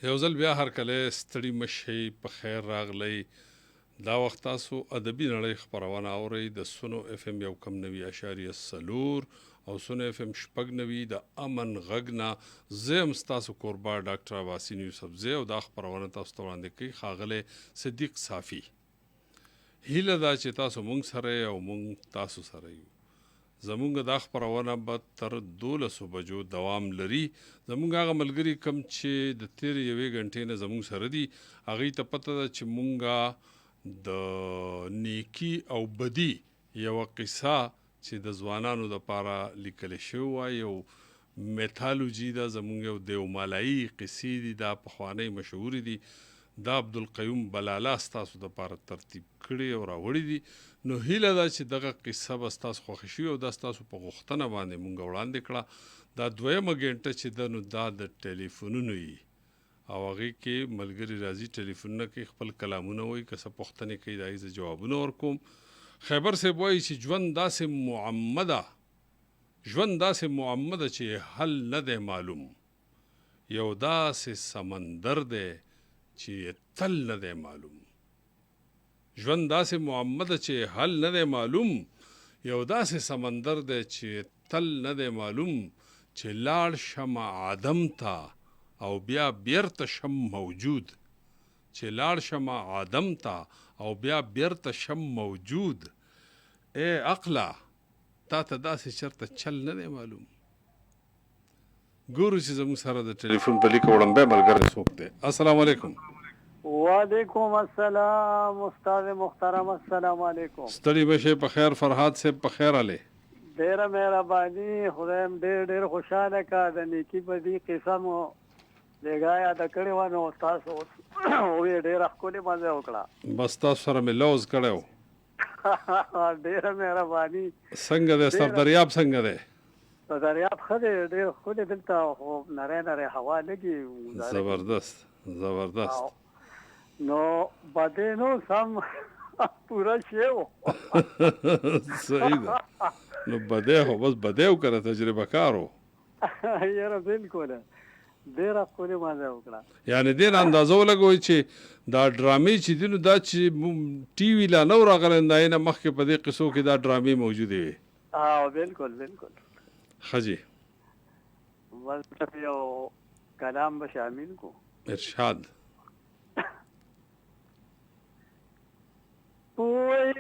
یو ځل بیا هرکلی ستړي مه شئ، په خیر راغلی. دا وخت تاسو ادبي نړۍ خپرونه اورئ د سونو اف ام 1.0 او سونو اف ام 6.9 د امن غږ نه. زه یم ستاسو کوربا ډاکټر عباسین یوسفزی او دا خپرونه تاسو ته وړاندې کوي ښاغلی صدیق صافي. هیله ده چې تاسو مونږ سره او مونږ تاسو سره یو. زمونږ دا خپرونه به تر 12 بجو دوام لري. زمونږ هغه ملګري کم چې د تیرې یوې غنټې نه زمونږ سره دي هغوی ته پته ده چې مونږه د نیکی او بدی یوه قصه چې د ځوانانو دپاره لیکلی شوې وه، یو میتالوجي ده، زمونږ یو دیومالایي قصې دي، دا پخوانۍ مشهورې دي. دا عبدالقیوم بلاله ستاسو دپاره ترتیب کړي او راوړي دي. نو هیله ده چې دغه قصه به ستاسو خوښه شي او دا ستاسو په غوښتنه باندې مونږ وړاندې کړه. دا دویمه ګنټه چې ده نو دا د ټلیفونونو وي او هغې کې ملګري راځي ټلیفونونه کوي، خپل کلامونه وایي، که څه پوښتنې کوي د هغې زه جوابونه ورکوم. خیبر صاحب وایي چې ژوند داسې معمه ده چې حل نه دی معلوم، یو داسې سمندر دی چې تل نه دی معلوم. ژوند داسې معمه ده چې حل نه دی معلوم، یو داسې سمندر دی چې تل نه دی معلوم. چې لاړ شم عدم ته او بیا بیرته شم موجود، چې لاړ شم عدم ته او بیا بیرته شم موجود. ای عقله تا ته داسې چرته چل نه دی معلوم. ګورو چې زموږ سره د ټلیفون په لیکه وړاندې ملګری څوک دی. السلام علیکم. وعلیکم السلام استاد محترم، السلام علیکم. ستړي بشئ، په خیر. فرهاد صاحب په خیر علي؟ ډیره مهرباني، خدایم ډېر خوشحاله کا. د نیکي بدي قصه مو لږه یاده کړې وه، نو تاسو ویې ډېره ښکلې مزه وکړه. بس تاسو سره مې لوز کړی و. ډیره مهرباني. څنګه دی سردریاب؟ څنګه دی سردریاب؟ ښه دی، ډېر ښکلې دلته خو نری هوا لګي. زبردست. نو بدې نو سم پوره شی و. صحیح ده. نو بدې خو بس بدې وکړه، تجربه کار و. یاره بالکل ډېره ښکلې مزه وکړه. یعنې دې نه اندازه ولګوئ چې دا ډرامې چې دي نو دا چې ټي وي لا نه و راغلی، د هغې نه مخکې په دې قصو کې دا ډرامې موجودې وې. بالکل ښه جي، بس یو کلام به شامل کو. ارشاد. وی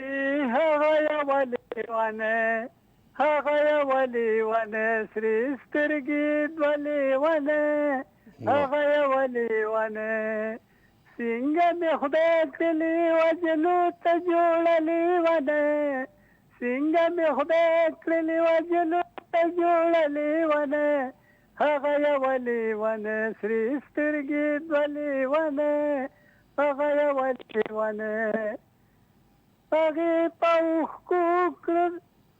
هغه یوه لیونی سرې سترګې دوه لیونی، هغه یوه لیونی څنګه مې خدای کړلې وژلو ته جوړه لیونی، څنګه مې خدای کړلې وژلو ته جوړه لیونی، هغه یوه لیونی سرې سترګې دوه لیونی، هغه یوه لیونی هغې په اوښکو کړل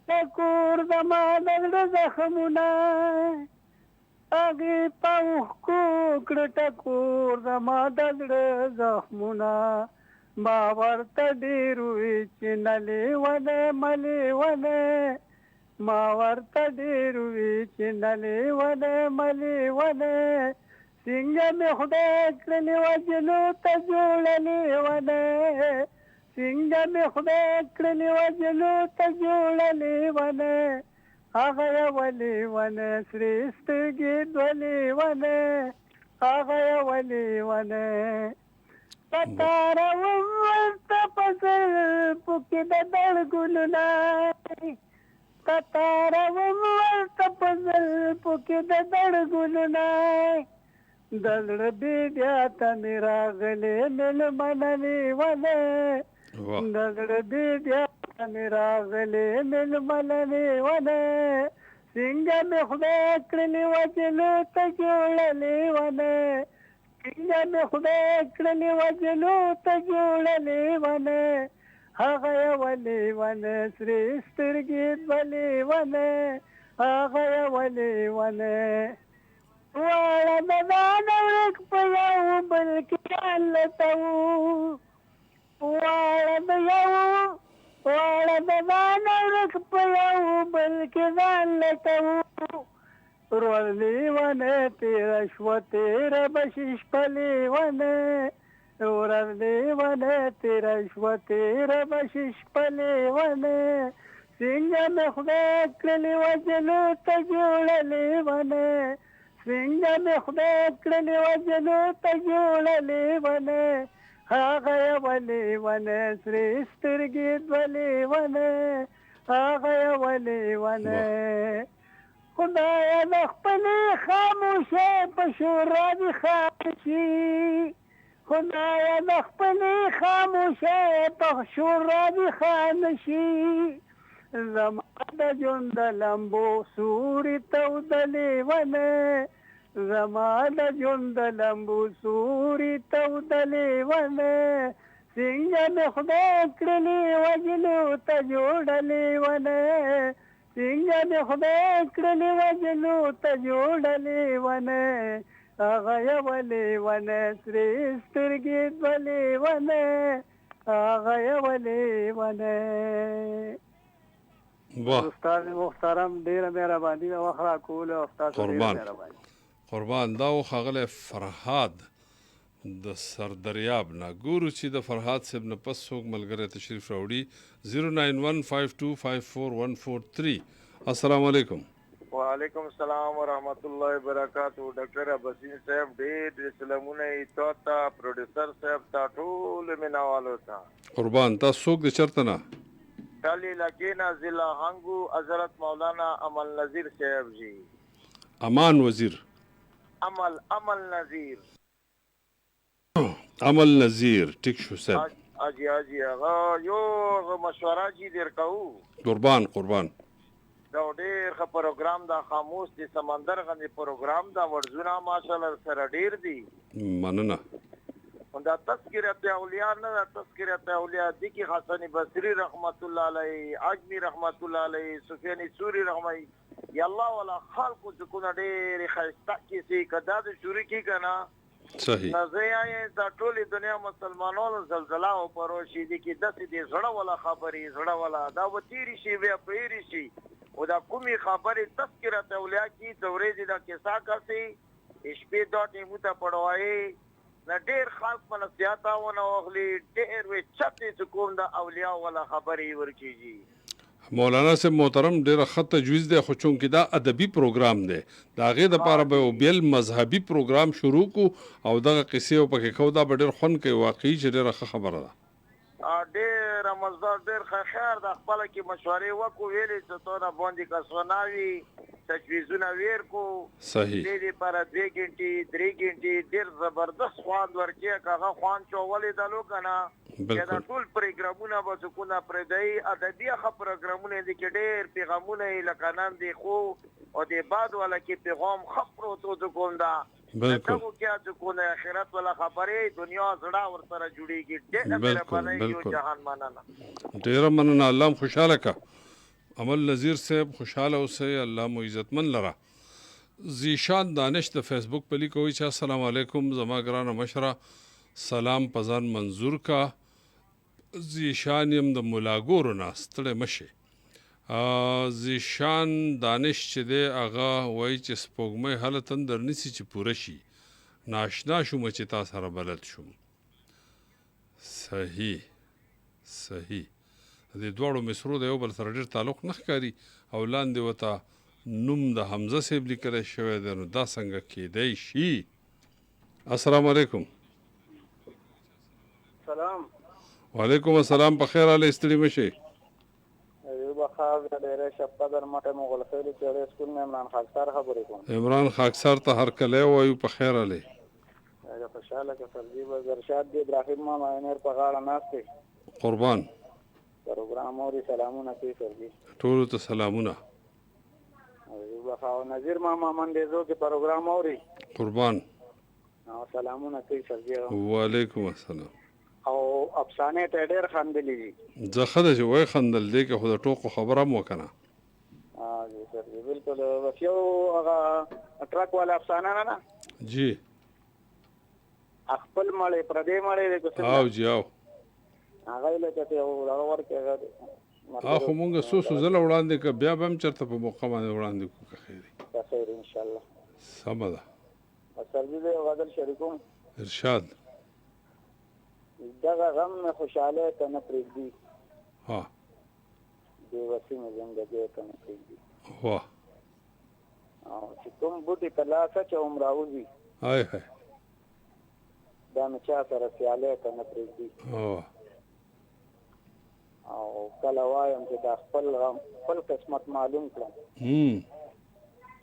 د کور زما د زړه زخمونه، هغې په اوښکو کړه ټکور زما د زړه زخمونه، ما ورته ډېر ووي چې نه لیونی مه لیونی، ما ورته ډېر ووي چې نه لیونی مه لیونی، څنګه مې خدای کړلې وژلو ته جوړه لیونی، څنګه مې خدای کړلې وژلو ته جوړه لیونی، هغه یوه لیونی سرې سترګې دوه لیونی، هغه یوه لیونی تتاروم ورته په زلفو کې د دړ ګلونه، تتاروم ورته په زلفو کې د دړ ګلونه، د زړه بیدیا ته مې راغلې مېلمنه لیونی، د زړه بیدیا ته مې راغلې مېلمنه لیونی، څنګه مې خدای کړلې وژلو ته جوړه لیونی، څنګه مې خدای کړلې وژلو ته جوړه لیونی، هغه یوه لیونی سرې سترګې دوه لیونی، هغه یوه لیونی واړه د ځانه ورک په یو بل کې ځان لټوو، واړه د ځانه ورک په یو بل کې ځان لټوو، ورځ لیونی تیره شوه تیره به شپه لیونی ورځ لیونی تیره شوه تیره به شپه لیونی څنګه مې خدای کړلې وجلو ته جوړه لیونی څنګه مې خدای کړلې وجلو ته جوړه لیونی هغه یوه لیونی سرې سترګې دوه لیونی هغه یوه لیونی خدایه د خپلې خاموشۍ په شور دې خاموشي خدایه د خپلې خاموشۍ په شور دې خاموشي زما د ژوند د لمبو سوري توده لیونی زما د ژوند د لمبو سوري توده لیونی څنګه مې خدای کړلې وجلو ته جوړه لیونی څنګه مې خدای کړلې وجلو ته جوړه لیونی هغه یوه لیونی سرې سترګې دوه لیونی هغه یوه لیونی استاد محترم ډیره مهرباني ده وخت راکول او استاد ډیره مهرباني قربان دا و ښاغلی فرهاد د سردریاب نه ګورو چې د فرهاد صاحب نه پس څوک ملګری تشریف راوړي 09152541143 السلام علیکم وعلیکم السلام ورحمت الله وبرکاتہ ډاکټر اباسین صاحب ډېر سلامونه تو ته پروډوسر صاحب ته ټول مینوالو ته قربان تاسو څوک د چرته نه ټالی لکینا ضلع هنګو حضرت مولانا عمل نذیر صاحب جی امان وزیر عمل نذیر عمل نذیر ټیک شو صاحب اجي هغه یو مشوره جی درکاو قربان دا ډېر ښه پروګرام دا خاموش دي سمندر غندې پروګرام دا ورزونه ماشاءالله سره ډېر دي مننه دا تذکرۃ اولیاء نه دا تذکرۃ اولیاء دي کې حسن بصری رحمت الله علیه اجمی رحمت الله علیه سفیان ثوری رحمه یا الله ولا خلق ذکر ډېر خسته کې سي کدا د شوري کې کنا صحیح نزیه دا ټولې دنیا مسلمانانو زلزلہ او پروشي دي کې داسې دي زړه ولا خبري زړه ولا دا وتیری شي بیا پیری شي او دا کومي خبره تذکرۃ اولیاء کی دورې دي دا کیسا کسي شپې دوټې موته پړوي نه ډېر خاص په نصيحتونه واغلي ډېر وی چته کوم دا اولیاء ولا خبري ورکیږي مولانا صاحب محترم ډېر خط تجویز دی خو چونکې دا ادبي پروګرام دی د هغې دپاره به یو بیل مذهبي پروګرام شروع کو او دغه قصې او پکې کو دا به ډېر خوند کوي واقعي چې ډېره ښه خبره ده ډېر مزدار ډېر خیر د خپل کې مشورې وکړو ویلې چې تو نه باندې کسوناوي تجویزونه ویر کو صحیح دې پر 2 غنټې 3 غنټې ډېر زبردست خوان ورکې هغه خوان چولې دلو کنه دا ټول پروګرامونه به څوک پر دای ادبي خبر پروګرامونه دي کې ډېر پیغامونه لکه نن دي خو او د بعد ولا کې پیغام خبرو ته کوم دا بالکل دا چې کوونه آخرت ولا خبرې دنیا زړه ور سره جوړيږي ډېر بالکل جهان مننه ډېر مننه الله خوشاله کا عمل نذیر صاحب خوشاله اوسئ الله مو عزتمن لره زیشان دانش د فیسبوک په لیکوي چې السلام علیکم زما ګرانه مشره سلام پزان منظور کا زیشان يم د ملاګورو ناستړې مشه زیشان دانش چې دی هغه وایي چې سپوږمۍ هله تندر نیسي چې پوره شي ناشنا شوم چې تا سره بلد شوم صحیح د دواړو مصرو د یو بل سره ډېر تعلق نه ښکاري او لاندې ورته نوم د حمزه صاحب لیکلی شوی دی نو دا څنګه کیدی شي السلام علیکم سلام وعلیکم السلام په خیر اله ستړي مشي عمران خاکسار ته هر کله وایو په خیر اله خوشاله که فرضي وزرشاد دی ابراهیم ما ماینر په غاړه ناشته قربان پروګرام اوري سلامونه کوي فرضي ټول ته سلامونه او نذیر ماما من دې زو کې پروګرام اوري قربان او سلامونه کوي فرضي وعلیکم السلام او افسانه ته ډېر خندلې دي زخه د وای خندل دی که خو د ټوکو خبره مو کنه جی سر بالکل وسیو هغه ټرک والا افسانه نه جی خپل مړې پردې مړې او جی او هغه له ته او هغه ورکه خو مونږ څو ځله وړاندې که بیا به هم چېرته په موقع باندې وړاندې کړو که خیر په خیر انشاءالله. سمه ده. سرجي زه یو غزل شریکوم. ارشاد. دغه غم مې خوشحالۍ ته نه پرېږدي، ها بېوسي مې زندګۍ ته نه پرېږدي. واه او چې کوم بوټي ته لاس اچوم راوځي، هاي هاي دا مې چا سره سیالۍ ته نه پرېږدي. او کله وایم چې دا خپل قسمت معلوم کړم،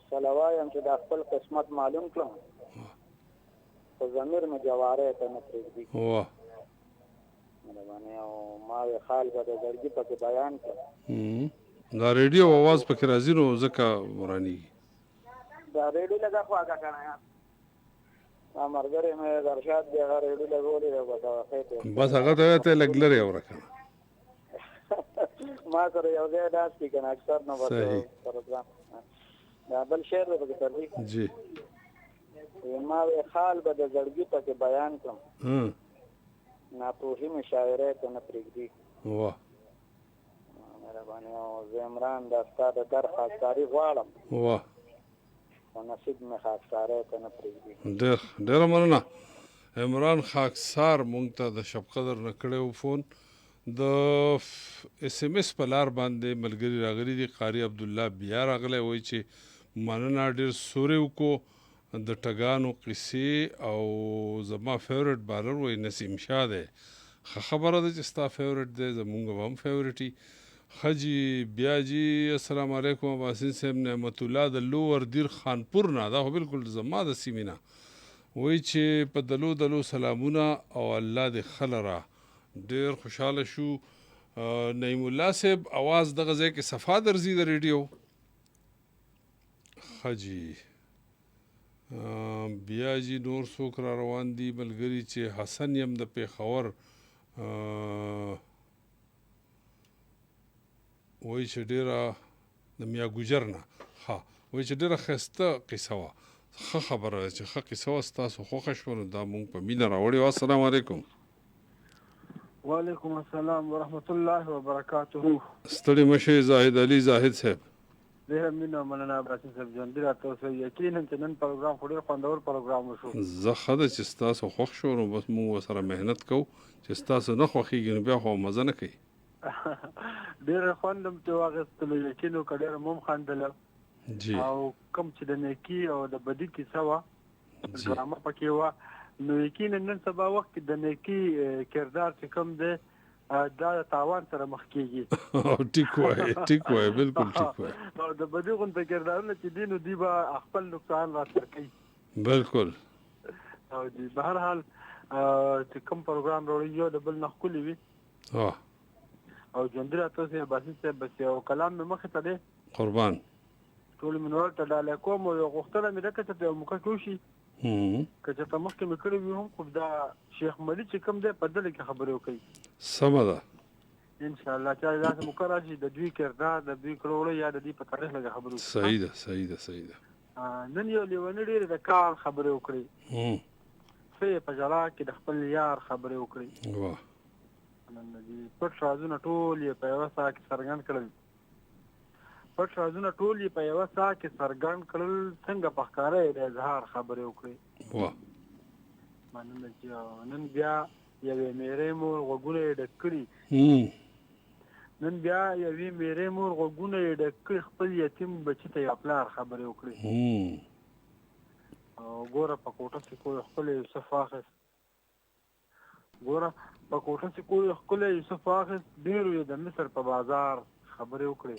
کله وایم چې دا خپل قسمت معلوم کړم، خو ضمیر مې جوارۍ ته نه پرېږدي. مهرباني او ما وې خال به د زړګي پکې بیان کړم. دا ریډیو اواز پکې راځي نو ځکه ورانېږي. دا ریډیو لږه خواږه کړه یار، دا ملګری مې د ارشاد دی، هغه ریډیو لګولی دی، بس هغه ته ته لږ لرې اوره که نه ما سره یو ځای ناست دي که نه اکثر نه به پروګرام. دا بل شعر دی پکې ترجیح جی ما وې خال به د زړګي پکې بیان کړم، ناپوهي مې شاعرۍ ته نه پرېږدي. واه مهرباني او زه عمران دا ستا د در خاکساري غواړم، واه خو نصیب مې خاکسارۍ ته نه پرېږدي. ډېره مننه عمران خاکسار مونږ ته د شب قدر نه کړی و فون. د اس ام اس په لار باندې ملګري راغلي دي. قاري عبدالله بیا راغلی وایي چې مننه ډېر سورې وکړو د ټګانو قصې او زما فیورټ بالر وایي نسیم شاه دی. ښه خبره ده چې ستا فیورټ دی، زمونږ به هم فیورټ وي. ښه جي بیا جي السلام علیکم اباسین صاحب نعمت الله د لوور دیر خانپور نه، دا خو بالکل زما د سیمې نه، وایي چې په دلو دلو سلامونه او الله دې ښه لره. ډېر خوشحاله شو. نعیم الله صاحب اواز دغه ځای کې صفا درځي د ریډیو. ښه جي بیا جي نور څوک را روان دي ملګري چې حسن یم د پېښور وایي چې ډېره د میا ګجر نه ښه وایي چې ډېره ښایسته قصه وه. ښه خبره ده چې ښه قصه وه ستاسو خوښه شوه نو دا مونږ په مینه راوړې وه. السلام علیکم. وعلیکم السلام ورحمت الله وبرکاته. ستړي مشي زاهد علي زاهد صاحب. ډېره مینه مننه اباسین صاحب ژوندي راته اوسئ. یقینا چې نن پروګرام خو ډېر خوندور پروګرام وشو. زه ښه ده چې ستاسو خوښ شو نو بس موږ ورسره محنت کوو. چې ستاسو نه خوښېږي نو بیا خو مزه نه کوي. ډېره خوند هم چې واخیستلو، یقین وکړه ډېره مو هم خندله. او کوم چې د نیکي او د بدي کیسه وه ډرامه پکې وه، نو یقینا نن سبا وخت کې د نیکي کردار چې کوم دی دا د تاوان سره مخ کېږي. ټیک وایي ټیک وایي بالکل ټیک وایي. او د بدي غونډه کردارونه چې دي نو دوی به خپل نقصان راسره کوي. بالکل. او به هر حال چې کوم پروګرام راوړي یو د بل نه ښکلي وي او ژوندي راته اوسئ. اباسین صاحب بس یو کلام مې مخې ته دی قربان ټولو مینوالو ته ډالۍ کوم او یو غوښتنه مې ده که چېرته یو موقع کې وشي که چېرته مخکې مې کړې وي هم خو دا شیخ ملي چې کوم دی په دله کې خبرې وکړي. سمه ده انشاءالله چې داسې موقع راشي د دوی کردار د دوی کړو یا د دوی په تاریخ لږه خبرې وکړي. صحیح ده صحیح ده صحیح ده. نن یو لیوني ډېرې د کار خبرې وکړي، څه یې په ژړا کې د خپل یار خبرې وکړي. پټ رازونه ټول یې په یوه ساه کې څرګند کړل، پټ رازونه ټول یې په یوه ساه کې څرګند کړل، څنګه په ښکاره یې د اظهار خبرې وکړي. مننه چې نن بیا یوې میرې مور غوږونه یې ډک کړي، نن بیا یوې میرې مور غوږونه یې ډک کړي، خپل یتیم بچي ته یو پلار خبرې وکړي. او ګوره په کوټه کې کوی ښکلی یوسف واخیست، ګوره په کوټه کې کوی ښکلی یوسف واخیست، ډېرو یې د مصر په بازار خبرې وکړې.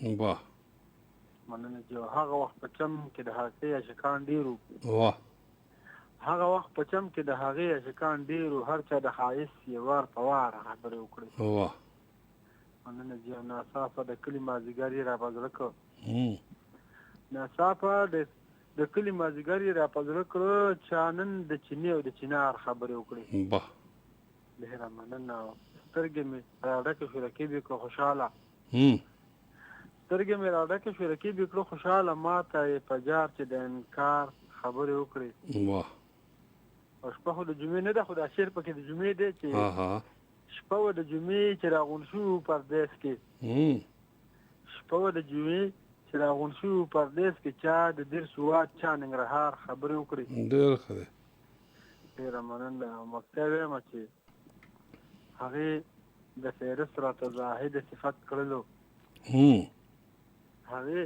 مننه چې هغه وخت په چم کې د هغې عاشقان ډېرو، هغه وخت په چم کې د هغې عاشقان ډېرو، هر چا د ښایست یې وار په وار خبرې وکړې. مننه چې ناڅاپه د کلي مازدیګر یې را په زړه کړ، ناڅاپه د کلي مازدیګر یې را په زړه کړه، چا نن د چینې او د چنار خبرې وکړې. ډېره مننه. سترګې مې را ډکې شوې رقیب یې کړه خوشحاله، سترګې مې را ډکې شوې رقیب یې کړه خوشحاله، ما ته یې په جار چې د انکار خبرې وکړې. او شپه خو د جمعې نه ده، خو دا شعر پکې د جمعې دی چې شپه و د جمعې چې راغونډ شو پردیس کې، شپه وه د جمعې چې راغونډ شوي وو پردیس کې چا د دیر سوات چا ننګرهار خبرې وکړې. ډېر ښه دی. ډېره مننه. مقطع وایم چې هغې د فهرست راته زاهد صفت کړلو. هغې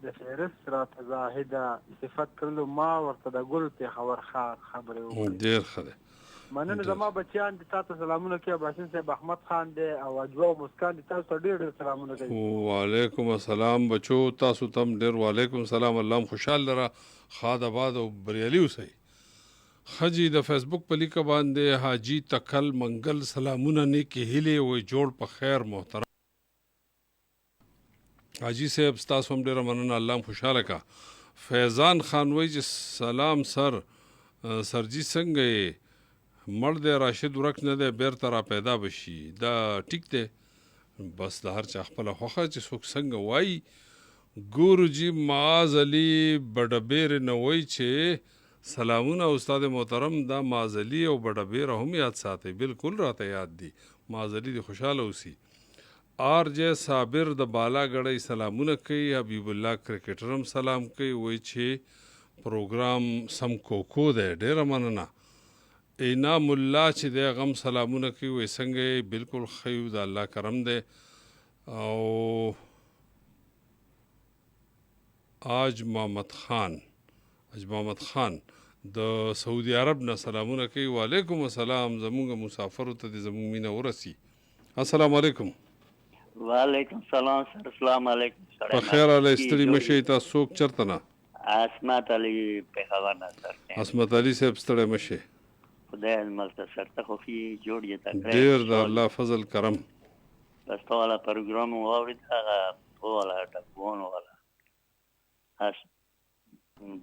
د فهرست راته زاهده صفت کړلو، ما ورته د ګل پېښور ښار خبرې وکړې. ډېر ښه دی. مننه. زما بچیان دي تا ته سلامونه کوي. اباسین صاحب احمد خان دی او اجوا او مسکان دي، تاسو ته ډېر ډېر سلامونه کوي. وعلیکم السلام بچو، تاسو ته هم ډېر وعلیکم السلام. الله هم خوشحال لره، ښاد آباد او بریالي اوسئ. خجی د فیسبوک په لیکه باندې حاجی تکل منګل سلامونه نیکې هیلې وی جوړ په خیر محترم حاجی صاحب ستاسو هم ډېره مننه، الله هم خوشحاله کا. فیضان خان وی چې سلام سرجي څنګه یې؟ مړ دی راشد ورک نه دی بیرته را پیدا بشي. دا ټیک دی، بس د هر چا خپله خوښه چې څوک څنګه وایي. ګورجي معاذ علي بډبیر نه وایي چې سلامونه استاد محترم. دا معاذ علي او بډبیره هم یاد ساتئ، بالکل راته یاد دي. معاذ علي دې خوشحاله اوسي. آر جے صابر د بالا ګړی سلامونه کوي. حبیب الله کرکټر هم سلام کوي، وایي چې پروګرام سم کوکو دی. ډېره مننه. انعام الله چې دی غم سلامونه کوي، وایي څنګه یې؟ بالکل ښه یو، د الله کرم دی. او آج محمد خان د سعودي عرب نه سلامونه کوي. وعلیکم السلام. زمونږ مسافرو ته دې زمونږ مینه ورسي. السلام علیکم. وعلیکم السلام سر. السلام علیکم سر. په خیر علی ستړي مشئ. تاسو څوک چېرته نه؟ عصمت علي پېښور نه سر. عصمت علي صاحب ستړی مشئ. خدای ملته سر ته خوښي جوړ یې تکړه. ډېر د الله فضل کرم. بس ته والا پروګرام واورېد، هغه والا ټکوان والا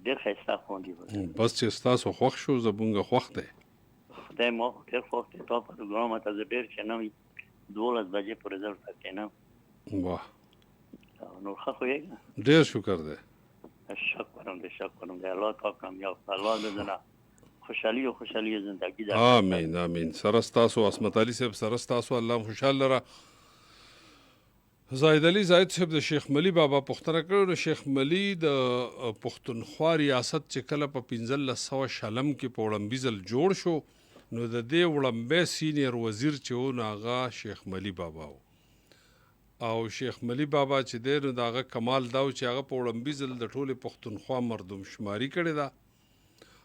ډېر ښایسته خوندي و. بس چې ستاسو خوښ شو زمونږ خوښ دی. خدای ما ډېر خوښ دی. تا پروګرام ته زه ډېر کښېنم 12 بجې پورې زه ورته کښېنم. واه نور ښه خو یې ډېر شکر دی. شکرم دی الله تا کامیاب کړه. الله دې زنه خوشحالي او خوشحالي زندگی ده. آمین آمین. سره ستاسو عصمت علي صاحب، سره ستاسو، الله هم خوشحال لره. زاهد علي زاهد صاحب د شیخ ملي بابا پوښتنه کړې. نو شیخ ملي د پښتونخوا ریاست چې کله په 1500 شلم کې په وړمبیزل جوړ شو، نو د دې وړمبی سینیر وزیر چې و نو هغه شیخ ملي بابا و. او شیخ ملي بابا چې دی نو د هغه کمال دا و چې هغه په وړمبیزل د ټولې پښتونخوا مردم شماري کړې ده.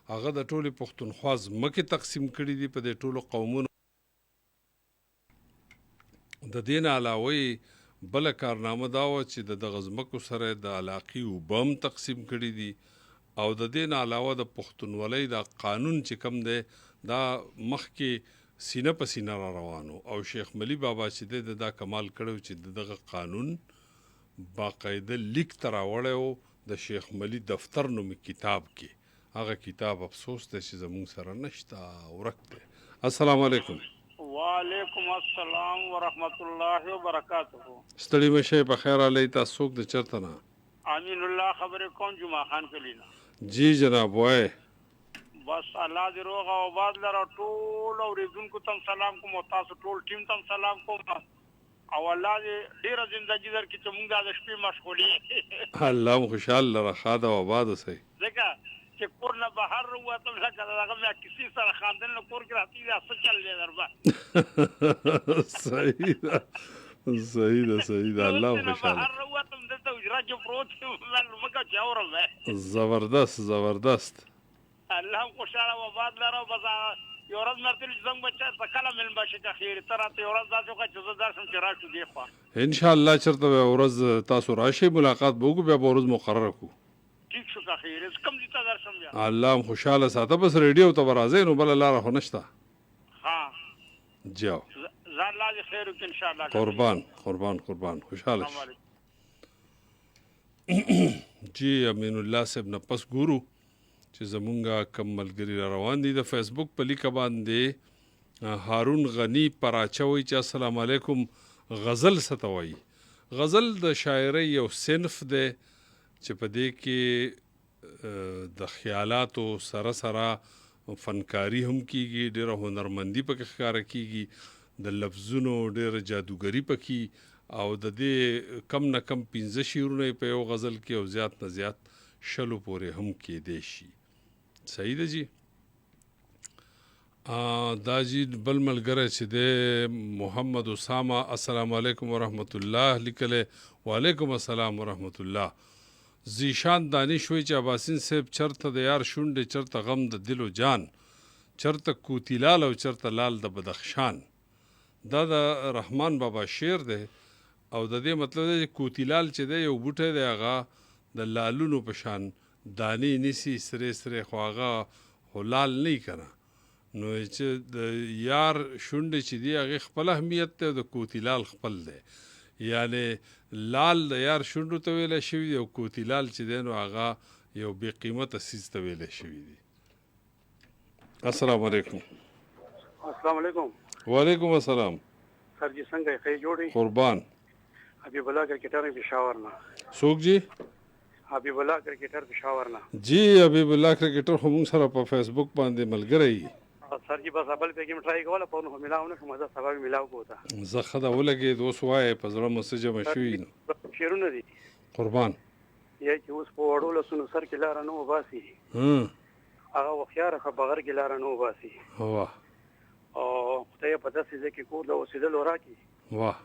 هغه د ټولې پښتونخوا ځمکې تقسیم کړي دي په دې ټولو قومونو. د دې نه علاوه بله کارنامه دا وه چې د دغه ځمکو سره د علاقې اوبه هم تقسیم کړي دي. او د دې نه علاوه د پښتونولۍ دا قانون چې کوم دی دا مخکې سینه په سینه را روانو. او شیخ ملي بابا چې دی دا کمال کړی چې دغه قانون باقاعده لیک ته راوړی و د شیخ ملي دفتر نومي کتاب کې. هغه کتاب افسوس دی چې زمونږ سره نشته، ورک دی. السلام علیکم. وعلیکم السلام ورحمت الله وبرکاته. ستړي مشئ. په خیر علی. تاسو څوک د چېرته نه؟ امین الله خبرې کوم، جمعه خان کلینا. جی جناب وای. بس الله دې روغ او آباد لره. ټول اورېدونکو ته سلام کوم او تاسو ټول ټیم ته سلام کوم. او الله دې ډېره زندګي درکړي چې موږ د شپې مشغولي. الله هم خوشحال لره، ښاد او آباد اوسئ. ځکه چې کور نه بهر ووتم لکه دغه مې کیسې سره خاندل نه کور کې راځي دا څه چل دی دربه. صحیح ده الله خوشحاله. بهر ووتم دلته حجره کې پروت یم مکه چې اورم. زبردست. الله هم خوشحاله و آباد لره. بس یو ورځ مې ورته ویل چې زموږ بچه ته کله مېلمه شي که خیر ته راته یو ورځ داسې وکړه چې زه درشم چې راشو دې خوا. انشاءالله چېرته به ورځ تاسو راشئ ملاقات به وکړو، بیا به ورځ مقرره کړو. ټیک شو که خیر کوم ځای ته درشم بیا. الله هم خوشحاله ساته. بس ریډیو ته به راځئ نو بله لاره خو نشته. ها جاو ځان الله دې خیر وکړي انشاءالله. قربان خوشحاله شي. جی امین الله صاحب نه پس ګورو چې زمونږ کم ملګري را روان دي. د فیسبوک په لیکه باندې هارون غنی پراچوي چې السلام علیکم. غزل څه ته وایي؟ غزل د شاعرۍ یو صنف دی چې په دې کې د خیالاتو سره فنکاری هم کیږي، ډېره هنرمندي پکې ښکاره کیږي، د لفظونو ډېره جادوګري پکې او د دې کم نه کم 15 شعرونه په یو غزل کې او زیات نه زیات 20 پورې هم کېدی شي. صحیح ده جی. دا جی بل ملګری چې دی محمد اسامه السلام علیکم ورحمت الله لیکلی وعلیکم السلام ورحمت الله. زیشان دانش وی چې عباسین صاحب چرته د یار شونډې چرته غم د دل و جان چرته کوتیلال او چرته لال د بدخشان. دا د رحمان بابا شعر دی او د دې مطلب دی چې کوتیلال چې دی یو بوټی دی هغه د لالونو په شان دانې نیسي سرې سرې خو هغه خو لال نه کنه. نو چې د یار شونډې چې دی هغې خپل اهمیت دی او د کوتیلال خپل دی. یعنی لال د یار شونډو ته ویلی شوي دی او کوتیلال چې دی نو هغه یو بې قیمته څیز ته ویلی شوي دی. السلام علیکم. السلام علیکم. وعلیکم السلام. سر جی څنګه یې ښه جوړې؟ قربان. حبیب الله کرکټر پېښور نه. څوک جی؟ حبیب الله کرکټر پېښور نه. جی حبیب الله کرکټر خو موږ سره په فیسبوک باندې ملګری. سر جی بس اول پیګم ټرای کوله په نو ملاو نه کومه سبب ملاو کوته. زه خدا ولګي دوس وای په زړه مسجه مشوي نو. شیرونه دي. قربان. یا چې اوس په وړو لسونو سر کې لار نه وباسي. هغه وخیار خبر کې لار نه وباسي. واه. او ته په داسې ځکه کو د اوسېدل وراکي. واه.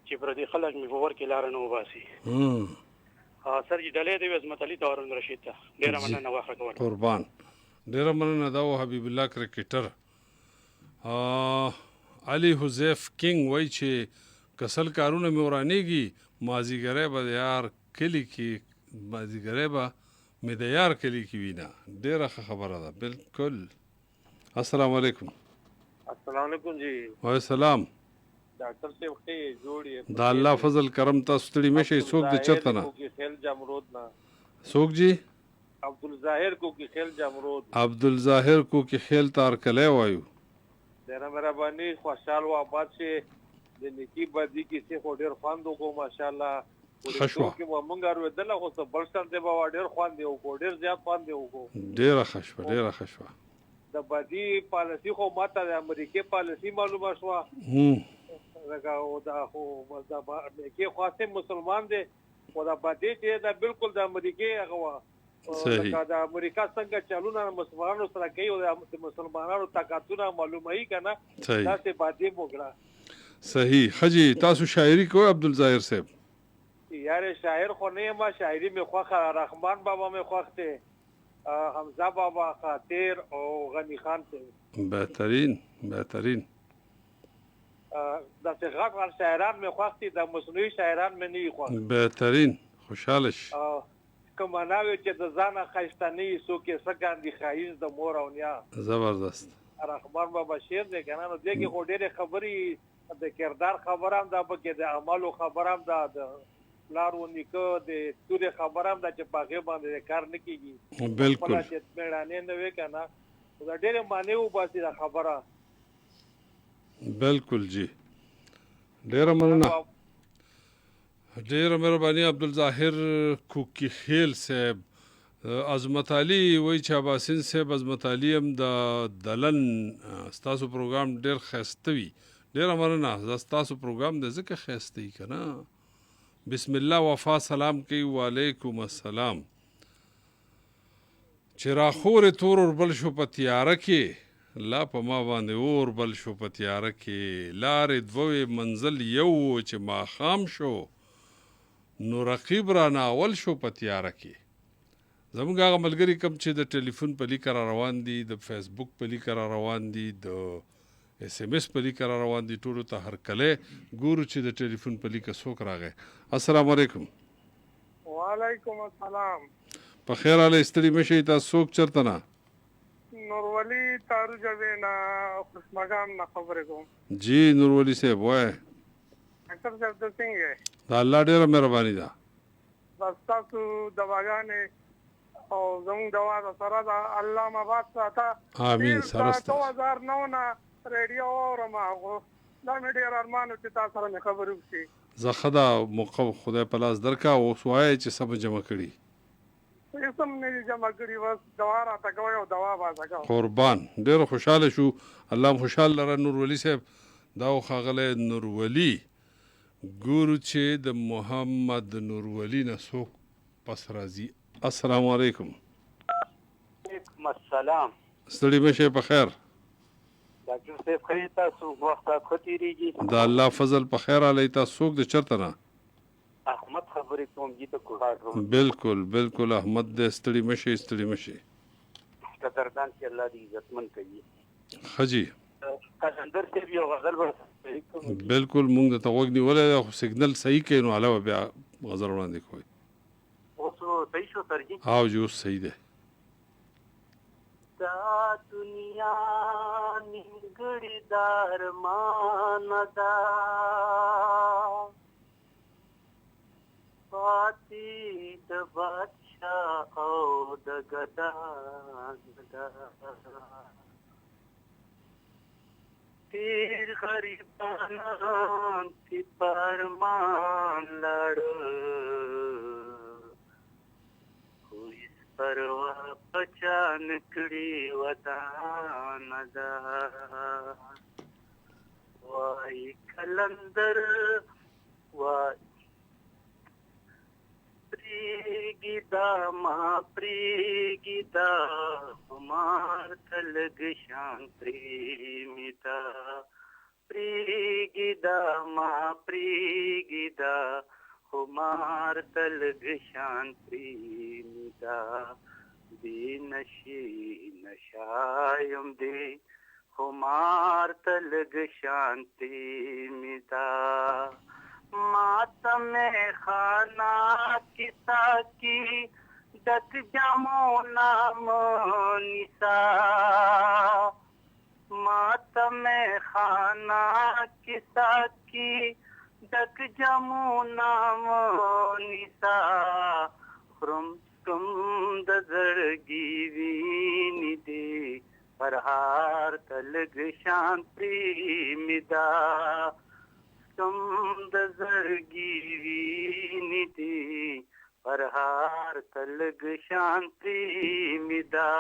چې پر دې خلک می په ور کې لار نه وباسي. سر جی ډلې دی عظمت علي تورن رشید ته ډیر مننه واخه کوم. قربان. ډیر مننه دا حبیب الله کرکټر. علي حذیف کینګ وای چې کسل کارونه مې ورانېږي مازیګری به د یار کلي کې مازیګری به مې د یار کلي کې وینه. ډیره ښه خبره ده. بالکل. السلام علیکم. السلام علیکم جی. وعلیکم السلام. ډاکټر صاحب ښه جوړ دا الله فضل کرم تاسو ستړي مشئ. څوک د چرته نه؟ خیل جمرود نه. څوک جی؟ عبدالظاهر کو کی خیل جمرود. عبدالظاهر کو کی خیل تار کلی وایو. ډیره مهرباني خوشحال و آباد شي د نیکی بدی کې څه خو ډیر خوند وکړو ماشاءالله. خشوه کې مو مونږ اورېدل خو څه بل څه دی به ډیر خوند دی او ډیر زیات خوند دی وکړو. ډیره خشوه ډیره خشوه. د بدی پالیسی خو ماته د امریکای پالیسی معلومه شوه. لکه او دا خو د امریکای خاصه مسلمان دی او دا بدی چې دا بالکل د امریکای هغه صحیح. د امریکا څنګه چلونه مسلمانانو سره کوي او د مسلمانانو طاقتونه معلومه کنه تاسو باندې وګړه. صحیح. خجی تاسو شاعری کوئ عبدالظاهر صاحب؟ یار شاعر خو نه ما شاعری می خوخه رحمان بابا می خوخته حمزه بابا خاطر او غنی خان ته بهترین بهترین. د څنګه شاعران می خوخته د مصنوعي شاعران می نه خوخته. بهترین. خوشاله شي. کوم ناوی چې د ځانه خاستنی سو کې سګاندي خایز د مور او نیا. زبردست. رحمان بابا شعر دی کنه نو دغه خو ډېرې خبرې د کردار خبرام دا پکې د اعمالو خبرام دا د لارو نیکو د تورې خبرام دا چې پاغه باندې کار نه کیږي. بالکل. چې میړانه نه وې کنه دا ډېرې معنی و باسي دا خبره. بالکل جی. ډېر مننه. ډیره مهرباني عبدالظاهر کوکی خیل صاحب. عظمت علي وای چې عباسین صاحب عظمت علي هم د دلن ستاسو پروګرام ډیر ښایسته وي. ډیره مننه. دا ستاسو پروګرام دی ځکه ښایسته وي که نه. بسم الله وفا سلام کوي وعلیکم السلام. چې راخورې تور اور بل شو په تیاره کې لا په ما باندې اور بل شو په تیاره کې لارې دوه منزل یو چې ماښام شو نو رقیب را ناول شو په تیاره کې. زموږ هغه ملګري کوم چې د ټلیفون په لیکه را روان دي د فیسبوک په لیکه را روان دي د اس ام اس په لیکه را روان دي ټولو ته هرکلی ګورو چې د ټلیفون په لیکه څوک راغی. السلام علیکم. وعلیکم السلام. په خیر حاله ستړي مشئ. تاسو څوک چېرته نه؟ نورولي تارو جوې نه خوشمقام نه خبرې کوم. جی نورولي صاحب وایه. ډاکټر صاحب ته څنګه؟ د الله ډېره مهرباني ده. بس تاسو دواګانې او زموږ دوا د سره د الله مباد ساته. آمین. سره ستا 2009 نه ریډیو اورم هغه دا مې ډېر ارمان و چې تاسو سره مې خبرې وکړي. زه ښه ده موقع خدای په لاس درکړه. اوس وایه چې سمه جمع کړي. هېڅ هم نه دي جمع کړي. بس دوا راته کوئ او دوا بازه کوم. قربان. ډېر خوشحاله شو. الله هم خوشحال لره نورولي صاحب. دا ښاغلی نورولي ګورو چې د محمد نور ولی نه څوک پس راځي. السلام علیکم. وعلیکم السلام. ستړي مشه په خیر. ډاکټر صاحب خیر تاسو وخت خو تیریږي. د الله فضل په خیر علی. تاسو څوک د چرته نه؟ احمد خبرې کوم جی ته کوهاټ. بالکل بالکل احمد دې ستړي مشه ستړي مشه. قدردان چې الله دې عزتمن کوي. خجی قلندر صاحب یو غزل ورته بالکل مونږ ته وګ نیولې خو سیګنل صحیح کین نو علاوه بیا غزل وړاندې کوي. اوس صحیح شو سرجی؟ او جو صحیح ده. دا دنیا نیمګړی دارمان دا پاتې د بادشاه او د ګدان دا تیر غریبان تی پرمان لړ کوئی پروا پچان کړي ودان دا وای کلندر وای پریګیدا ما پریګیدا مار تلګ شانتری میتا پریګیدا ما پریګیدا مار تلګ شانتری میتا دی نشی نشایم دی مار تلګ شانتی میتا ماتا میں خانہ کسا کی ڈک جامو نام نسا ماتا میں خانہ کسا کی ڈک جامو نام نسا خرم کم دزرگی وینی دے پرہار تلگ شانتی مدا کم د زړګي ویني دي پرهار تلګ شانتي میدا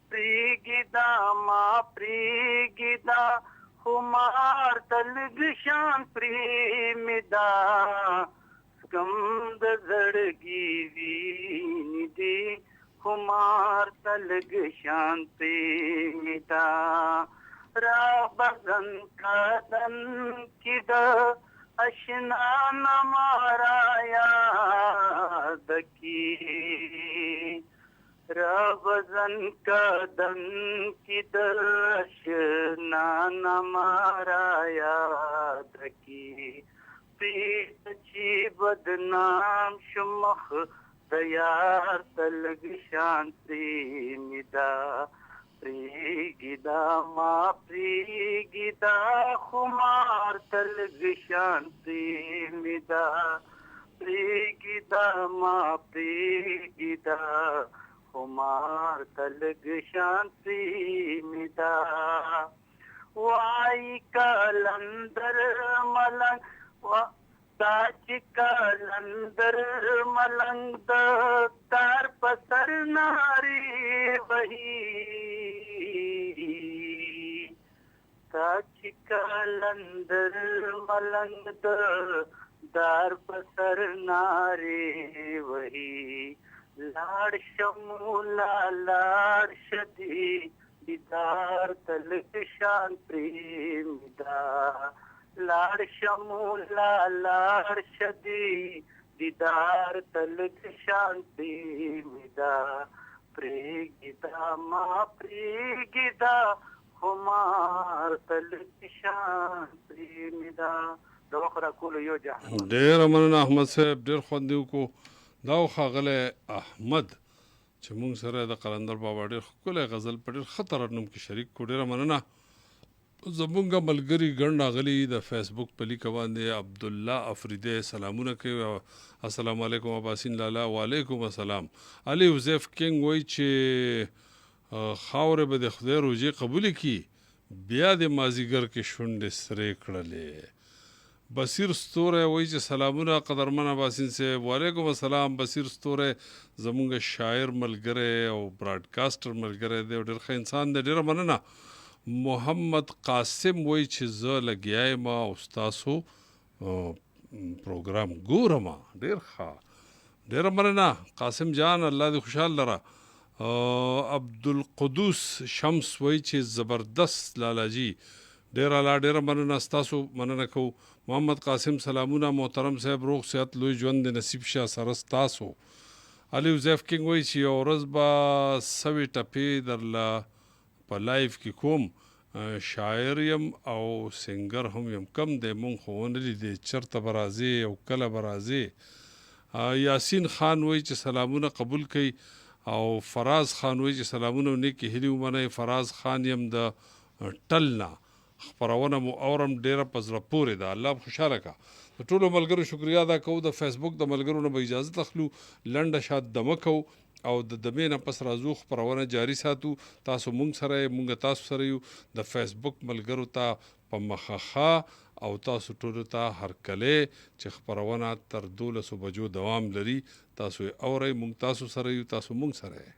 پریګیدا ما پریګیدا خمار تلګ شان پری میدا کم د زړګي ویني دي خمار تلګ شانتي میدا را بزن کدن کی دا اشنا نمارا یاد کی را بزن کدن کی دا اشنا نمارا یاد کی پیت چی بدنام شمخ دیار تلگ شانتی میدا پریګیدا ما پریګیدا خمار تلګ شانتی میدا پریګیدا ما پریګیدا خمار تلګ شانتی میدا وای کلندر ملنګ دا چې کلندر ملنګ د تار پسر ناری وਹੀ دا چې کلندر ملنګ د دار پسر ناری وਹੀ لاړ شمولا لاړ شدی دیدار تلک شان پریمدا لاړ شمولا لاړ شدی دیدار تلک شان پریمدا پریګیدا ما پریګیدا خمار تلک شان پریمدا دوخره کول یو جهان ډیر مننه احمد صاحب ډیر خوندو کو دا خاغله احمد چې مونږ سره د قلندر بابا ډیر کوله غزل په ډیر خطر نوم کې شریک کو ډیر مننه زمونږ ملګری ګڼ غلی د فیسبوک په لیک باندې عبد الله افریدی سلامونه کوي السلام علیکم اباسین لالا وعلیکم السلام علي حذیف کینګ وای چې خاور به د خدای روزي قبول کی بیا د مازیګر کې شونډې سره کړلې بصیر ستوره وای چې سلامونه قدرمن اباسین سے وعلیکم السلام بصیر ستوره زمونږ شاعر ملګری او براډکاسټر ملګری دی ډېر ښه انسان دی ډېر مننه محمد قاسم وای چې زه لګیای ما استادو پروګرام ګورم. ډیر ښه، ډیره مننه قاسم جان، الله دې خوشحال لره. عبدالقدوس شمس وایي چې زبردست لالاجي، ډیره مننه ستاسو، مننه کوو. محمد قاسم سلامونه محترم صاحب، روغ صحت لوی ژوند دې نصیب شه سره ستاسو. علي حذیف کینګ وایي چې یو ورځ به سوي ټپې درله په لایف کې کوم، شاعر یم او سنگر هم یم، کم دی مونږ خو ونه لیدې چېرته به راځې او کله به راځې. یاسین خان وایي چې سلامونه قبول کوي، او فراز خان وایي چې سلامونه او نیکې هیلې ومنئ. فراز خان یم د ټل نه، خپرونه مو اورم، ډیره په زړه پورې ده، الله خوشحاله کا. د ټولو ملګرو شکریا ادا کوو. د فیسبوک د ملګرو نه به اجازه تخلو، لنډه شات دمه کوو او د دمې نه پس راځو خپرونه جاري ساتو. تاسو مونږ سره یې، مونږ تاسو سره یو. د فیسبوک ملګرو ته په مخه او تاسو ټولو ته هرکلی چې خپرونه تر 12 بجو دوام لري. تاسو یې اورئ، مونږ تاسو سره یو، تاسو مونږ سره یې.